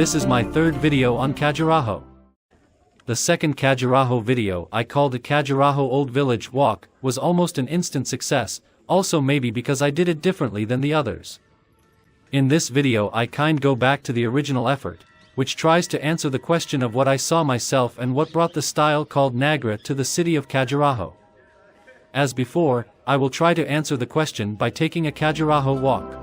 This is my third video on Khajuraho. The second Khajuraho video I called the Khajuraho Old Village Walk was almost an instant success, also maybe because I did it differently than the others. In this video I go back to the original effort, which tries to answer the question of what I saw myself and what brought the style called Nagra to the city of Khajuraho. As before, I will try to answer the question by taking a Khajuraho walk.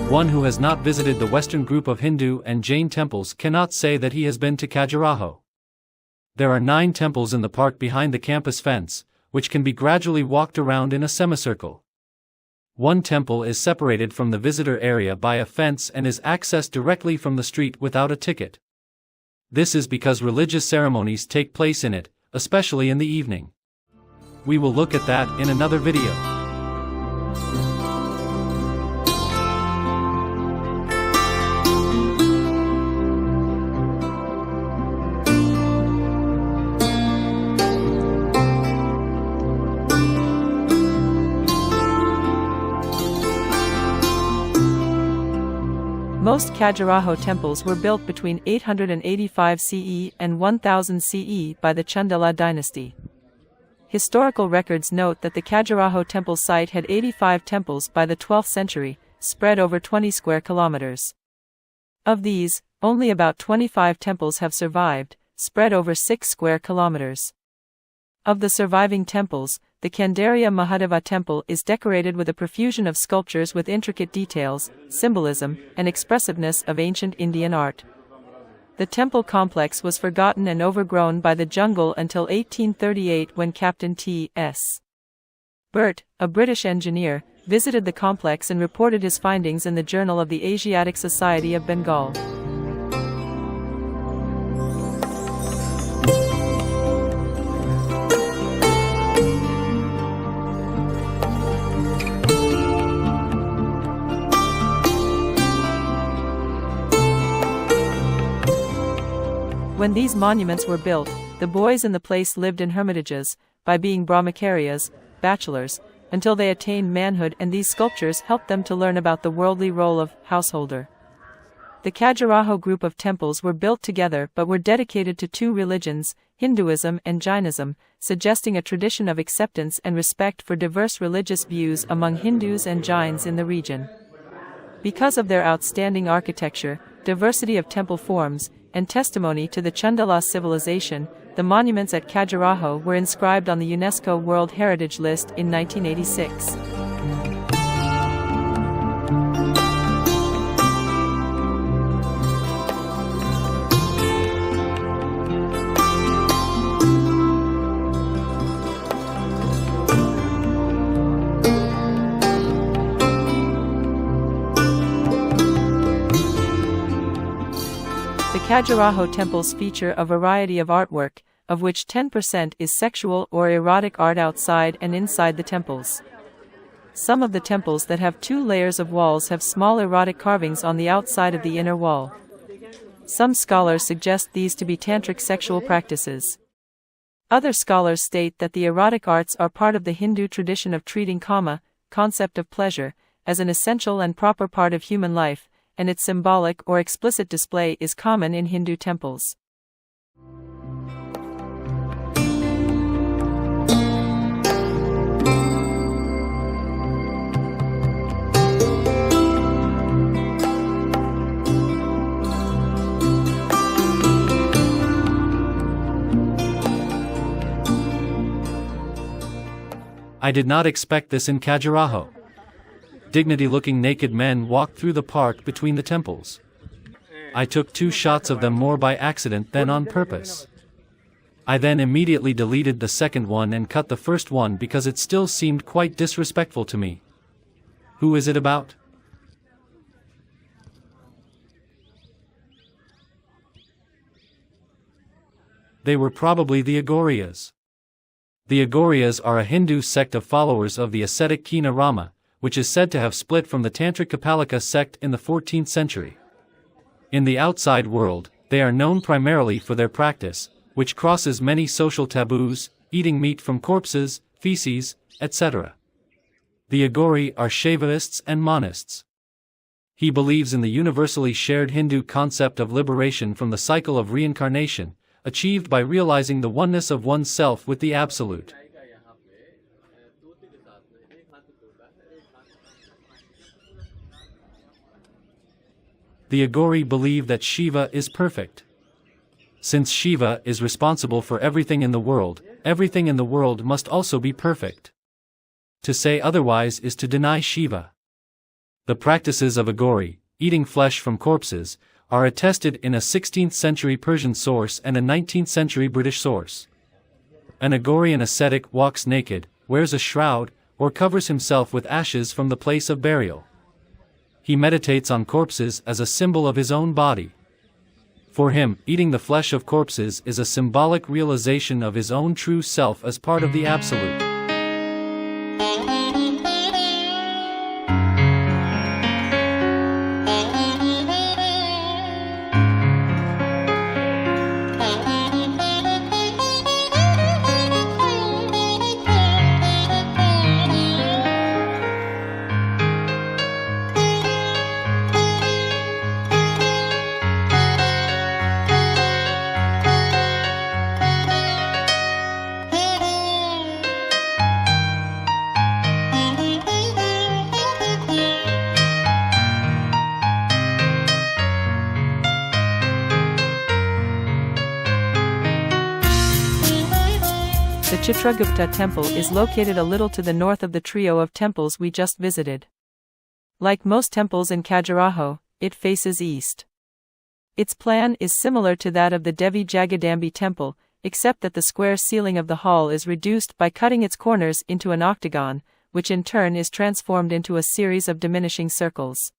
One who has not visited the Western group of Hindu and Jain temples cannot say that he has been to Khajuraho. There are 9 temples in the park behind the campus fence, which can be gradually walked around in a semicircle. One temple is separated from the visitor area by a fence and is accessed directly from the street without a ticket. This is because religious ceremonies take place in it, especially in the evening. We will look at that in another video. Most Khajuraho temples were built between 885 CE and 1000 CE by the Chandela dynasty. Historical records note that the Khajuraho temple site had 85 temples by the 12th century, spread over 20 square kilometers. Of these, only about 25 temples have survived, spread over 6 square kilometers. Of the surviving temples, the Candaria Mahadeva temple is decorated with a profusion of sculptures with intricate details, symbolism, and expressiveness of ancient Indian art. The temple complex was forgotten and overgrown by the jungle until 1838 when Captain T.S. Burt, a British engineer, visited the complex and reported his findings in the Journal of the Asiatic Society of Bengal. When these monuments were built, the boys in the place lived in hermitages, by being brahmacharyas, bachelors, until they attained manhood, and these sculptures helped them to learn about the worldly role of householder. The Khajuraho group of temples were built together but were dedicated to 2 religions, Hinduism and Jainism, suggesting a tradition of acceptance and respect for diverse religious views among Hindus and Jains in the region. Because of their outstanding architecture, diversity of temple forms, and testimony to the Chandela civilization, the monuments at Khajuraho were inscribed on the UNESCO World Heritage List in 1986. The Khajuraho temples feature a variety of artwork, of which 10% is sexual or erotic art outside and inside the temples. Some of the temples that have 2 layers of walls have small erotic carvings on the outside of the inner wall. Some scholars suggest these to be tantric sexual practices. Other scholars state that the erotic arts are part of the Hindu tradition of treating kama, concept of pleasure, as an essential and proper part of human life, and its symbolic or explicit display is common in Hindu temples. I did not expect this in Khajuraho. Dignity-looking naked men walked through the park between the temples. I took 2 shots of them more by accident than on purpose. I then immediately deleted the second one and cut the first one because it still seemed quite disrespectful to me. Who is it about? They were probably the Aghorias. The Aghorias are a Hindu sect of followers of the ascetic Kina Rama, which is said to have split from the Tantric Kapalika sect in the 14th century. In the outside world, they are known primarily for their practice, which crosses many social taboos, eating meat from corpses, feces, etc. The Aghori are Shaivaists and Monists. He believes in the universally shared Hindu concept of liberation from the cycle of reincarnation, achieved by realizing the oneness of oneself with the Absolute. The Aghori believe that Shiva is perfect. Since Shiva is responsible for everything in the world must also be perfect. To say otherwise is to deny Shiva. The practices of Aghori, eating flesh from corpses, are attested in a 16th century Persian source and a 19th century British source. An Aghorian ascetic walks naked, wears a shroud, or covers himself with ashes from the place of burial. He meditates on corpses as a symbol of his own body. For him, eating the flesh of corpses is a symbolic realization of his own true self as part of the Absolute. The Chitragupta Temple is located a little to the north of the trio of temples we just visited. Like most temples in Khajuraho, it faces east. Its plan is similar to that of the Devi Jagadambi Temple, except that the square ceiling of the hall is reduced by cutting its corners into an octagon, which in turn is transformed into a series of diminishing circles.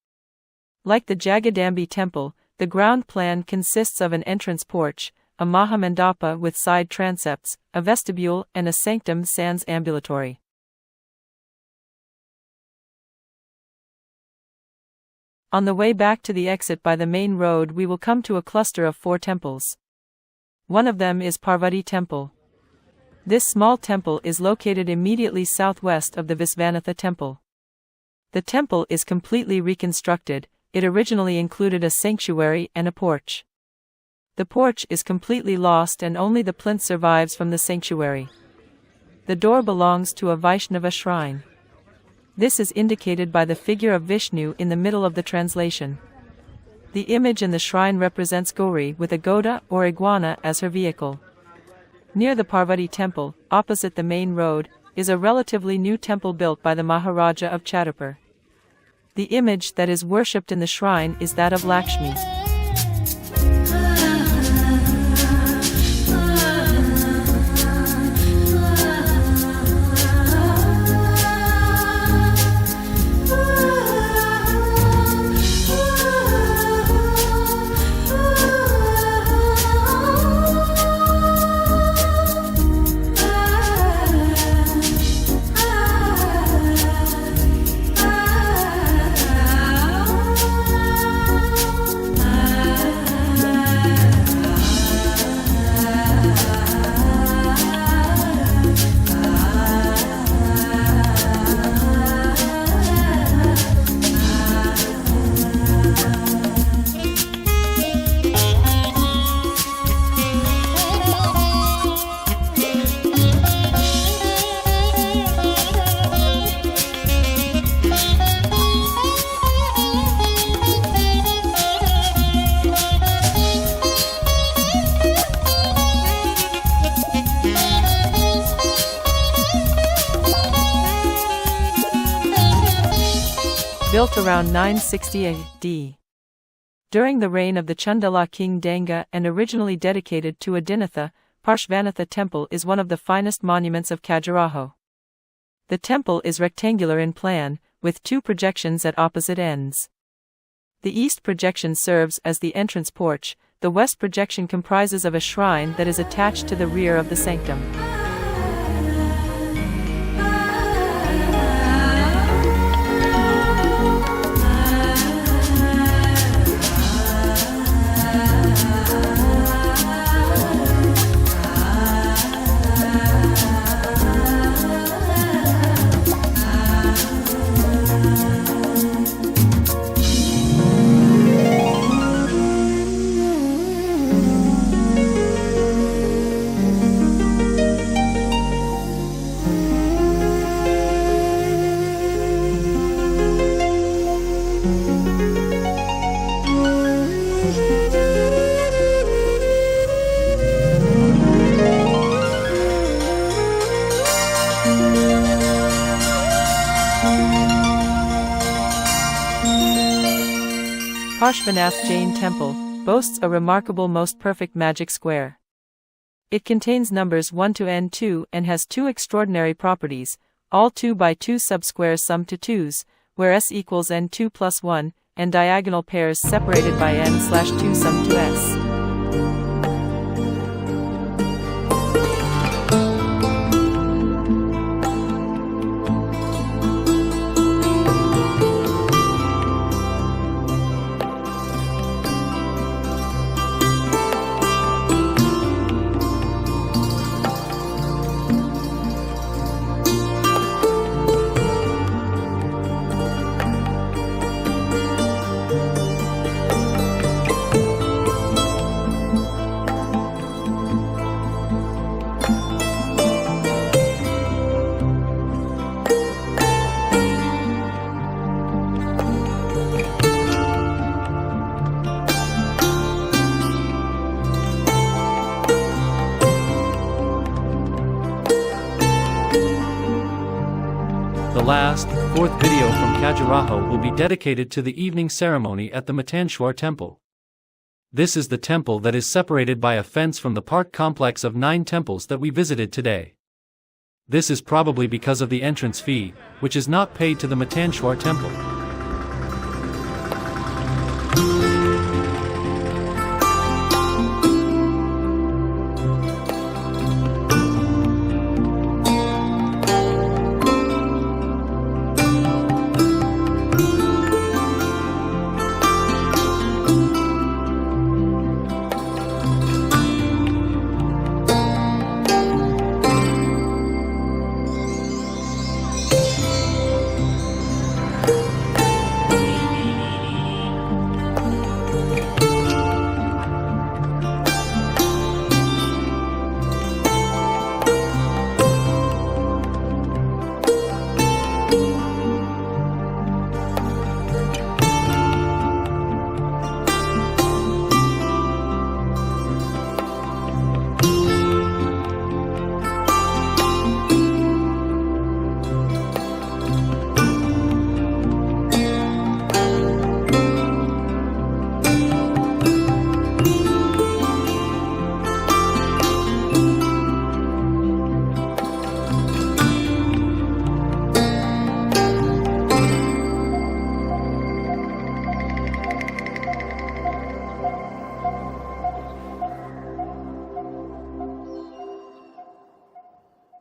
Like the Jagadambi Temple, the ground plan consists of an entrance porch, a Mahamandapa with side transepts, a vestibule, and a sanctum sans ambulatory. On the way back to the exit by the main road we will come to a cluster of 4 temples. One of them is Parvati Temple. This small temple is located immediately southwest of the Parshvanatha Temple. The temple is completely reconstructed. It originally included a sanctuary and a porch. The porch is completely lost and only the plinth survives from the sanctuary. The door belongs to a Vaishnava shrine. This is indicated by the figure of Vishnu in the middle of the translation. The image in the shrine represents Gauri with a Goda or iguana as her vehicle. Near the Parvati Temple, opposite the main road, is a relatively new temple built by the Maharaja of Chhatarpur. The image that is worshipped in the shrine is that of Lakshmi. Built around 960 AD. During the reign of the Chandela king Danga and originally dedicated to Adinatha, Parshvanatha Temple is one of the finest monuments of Khajuraho. The temple is rectangular in plan, with 2 projections at opposite ends. The east projection serves as the entrance porch, the west projection comprises of a shrine that is attached to the rear of the sanctum. Parshvanatha Jain Temple boasts a remarkable most perfect magic square. It contains numbers 1 to n2 and has two extraordinary properties, all 2 by 2 subsquares sum to 2s, where s equals n2 plus 1, and diagonal pairs separated by n/2 sum to s. The last, fourth video from Khajuraho will be dedicated to the evening ceremony at the Matangeshwar Temple. This is the temple that is separated by a fence from the park complex of 9 temples that we visited today. This is probably because of the entrance fee, which is not paid to the Matangeshwar Temple.